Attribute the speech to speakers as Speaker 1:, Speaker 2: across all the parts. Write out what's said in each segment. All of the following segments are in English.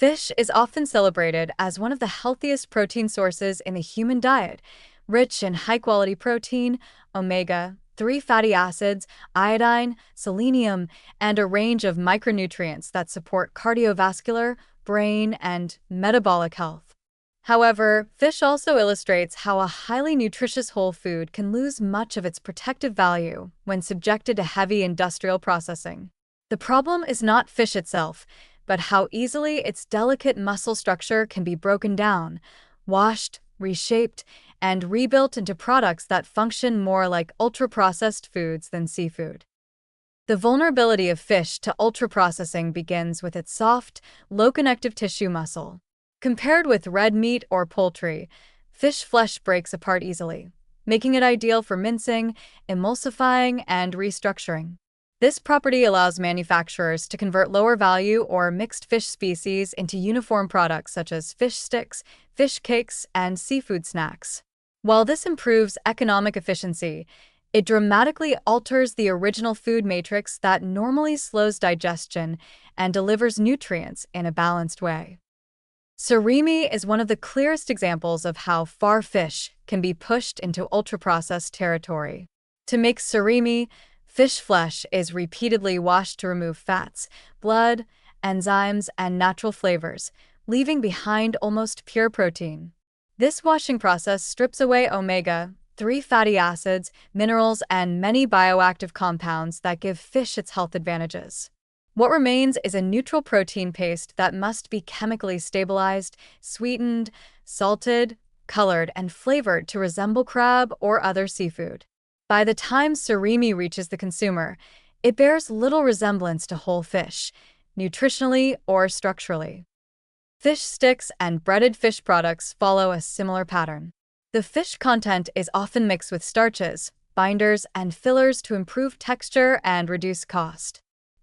Speaker 1: Fish is often celebrated as one of the healthiest protein sources in the human diet, rich in high-quality protein, omega-3 fatty acids, iodine, selenium, and a range of micronutrients that support cardiovascular, brain, and metabolic health. However, fish also illustrates how a highly nutritious whole food can lose much of its protective value when subjected to heavy industrial processing. The problem is not fish itself, but how easily its delicate muscle structure can be broken down, washed, reshaped, and rebuilt into products that function more like ultra-processed foods than seafood. The vulnerability of fish to ultra-processing begins with its soft, low connective tissue muscle. Compared with red meat or poultry, fish flesh breaks apart easily, making it ideal for mincing, emulsifying, and restructuring. This property allows manufacturers to convert lower-value or mixed fish species into uniform products such as fish sticks, fish cakes, and seafood snacks. While this improves economic efficiency, it dramatically alters the original food matrix that normally slows digestion and delivers nutrients in a balanced way. Surimi is one of the clearest examples of how far fish can be pushed into ultra-processed territory. To make surimi, fish flesh is repeatedly washed to remove fats, blood, enzymes, and natural flavors, leaving behind almost pure protein. This washing process strips away omega-3 fatty acids, minerals, and many bioactive compounds that give fish its health advantages. What remains is a neutral protein paste that must be chemically stabilized, sweetened, salted, colored, and flavored to resemble crab or other seafood. By the time surimi reaches the consumer, it bears little resemblance to whole fish, nutritionally or structurally. Fish sticks and breaded fish products follow a similar pattern. The fish content is often mixed with starches, binders, and fillers to improve texture and reduce cost.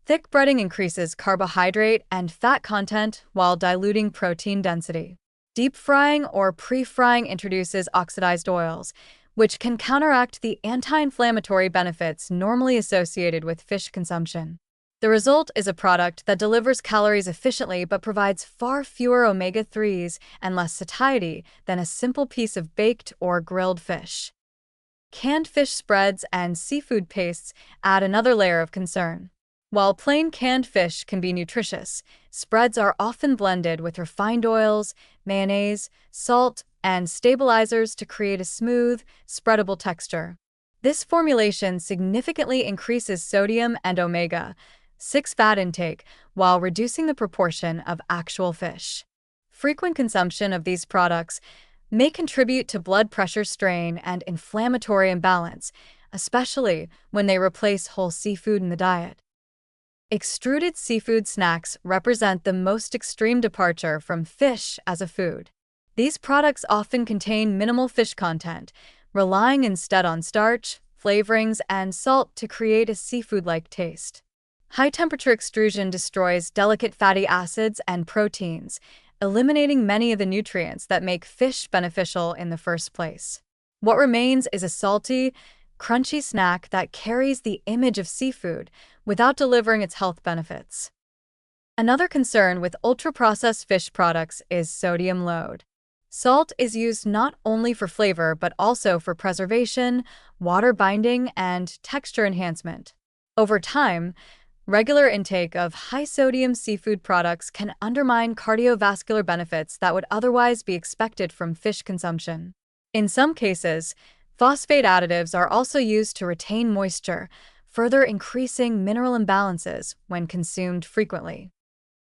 Speaker 1: Thick breading increases carbohydrate and fat content while diluting protein density. Deep frying or pre-frying introduces oxidized oils, which can counteract the anti-inflammatory benefits normally associated with fish consumption. The result is a product that delivers calories efficiently but provides far fewer omega-3s and less satiety than a simple piece of baked or grilled fish. Canned fish spreads and seafood pastes add another layer of concern. While plain canned fish can be nutritious, spreads are often blended with refined oils, mayonnaise, salt, and stabilizers to create a smooth, spreadable texture. This formulation significantly increases sodium and omega-6 fat intake while reducing the proportion of actual fish. Frequent consumption of these products may contribute to blood pressure strain and inflammatory imbalance, especially when they replace whole seafood in the diet. Extruded seafood snacks represent the most extreme departure from fish as a food. These products often contain minimal fish content, relying instead on starch, flavorings, and salt to create a seafood-like taste. High-temperature extrusion destroys delicate fatty acids and proteins, eliminating many of the nutrients that make fish beneficial in the first place. What remains is a salty, crunchy snack that carries the image of seafood without delivering its health benefits. Another concern with ultra-processed fish products is sodium load. Salt is used not only for flavor but also for preservation, water binding, and texture enhancement. Over time, regular intake of high-sodium seafood products can undermine cardiovascular benefits that would otherwise be expected from fish consumption. In some cases, phosphate additives are also used to retain moisture, further increasing mineral imbalances when consumed frequently.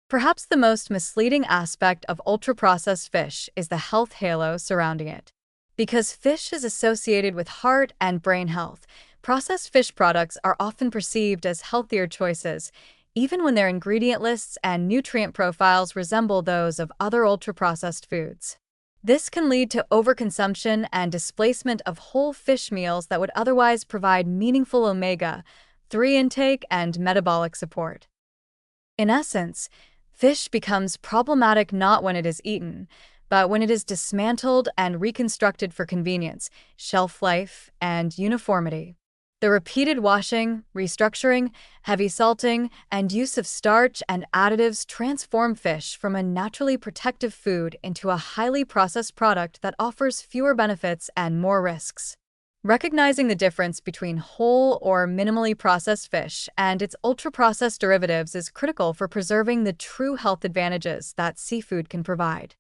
Speaker 1: Perhaps the most misleading aspect of ultra-processed fish is the health halo surrounding it. Because fish is associated with heart and brain health, processed fish products are often perceived as healthier choices, even when their ingredient lists and nutrient profiles resemble those of other ultra-processed foods. This can lead to overconsumption and displacement of whole fish meals that would otherwise provide meaningful omega-3 intake and metabolic support. In essence, fish becomes problematic not when it is eaten, but when it is dismantled and reconstructed for convenience, shelf life, and uniformity. The repeated washing, restructuring, heavy salting, and use of starch and additives transform fish from a naturally protective food into a highly processed product that offers fewer benefits and more risks. Recognizing the difference between whole or minimally processed fish and its ultra-processed derivatives is critical for preserving the true health advantages that seafood can provide.